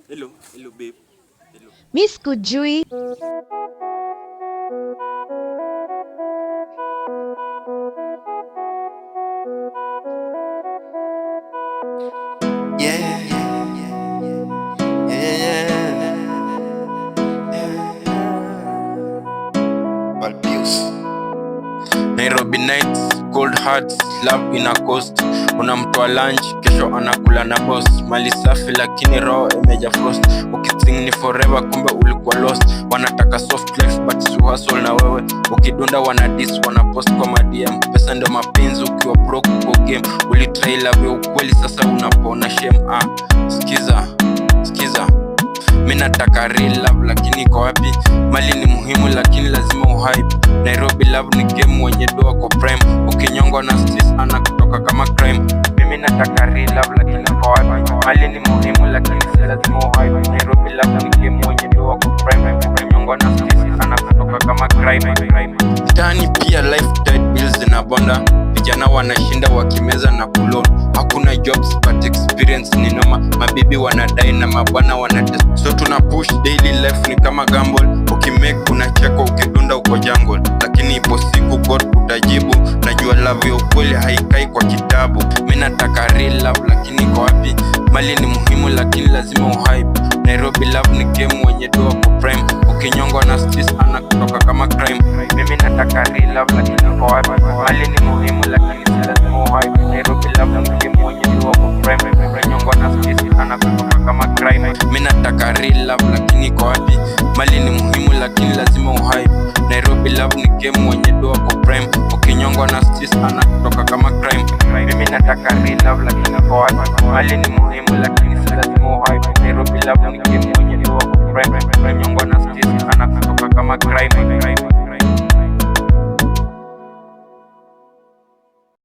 Hello, hello babe. Hello. Miss Kujui. Yeah, yeah, yeah. Balbius. Nairobi nights, cold hearts, love ina coast. Unamtoa lunch, kesho anakula na boss. Mali safi lakini roho imeja frost. Ukithink ni forever kumbe ulikuwa lost. Wanataka soft life but si hustle na wewe. Ukidunda wana diss, wana post kwa madm. Pesa ndio mapenzi ukiwa broke kwa game. Ulitry love ya ukweli sasa unapona shame. Skiza Mimi nataka real love lakini iko wapi? Mali ni muhimu lakini lazima uhype. Nairobi love ni game wenye doa kwa prime. Ukinyongwa na stress ana kutoka kama crime. Mimi nataka real love lakini iko wapi? Mali ni muhimu lakini lazima uhype. Nairobi love ni game wenye doa kwa prime. Ukinyongwa na stress ana kutoka kama crime. Tani pia lifestyle bills zinabonda. Vijana wanashinda wakimeza na kulon. Hakuna jobs but experience ni noma. Mabibi wanadai na mabwana wanatest. So tuna push daily life ni kama gamble. Ukimake unacheka ukidunda uko jungle. Lakini ipo siku God utajibu. Najua love ya ukweli haikai kwa kitabu. Mimi nataka real love lakini iko wapi? Mali ni muhimu lakini lazima uhype. Nairobi love ni game wenye doa kwa prime. Ukinyongwa na stress ana kutoka kama crime. Mimi nataka real love lakini iko wapi? Mali ni muhimu lakini lazima uhype. Nairobi love ni game wenye doa kwa prime. Ukinyongwa na stress ana kutoka kama crime. Mimi nataka real love lakini iko wapi? Mali ni muhimu lakini lazima uhype. Nairobi love ni game wenye doa kwa prime. Ukinyongwa na stress ana kutoka kama crime. Mimi nataka real love lakini iko wapi? Mali ni muhimu lakini lazima uhype. Nairobi love ni game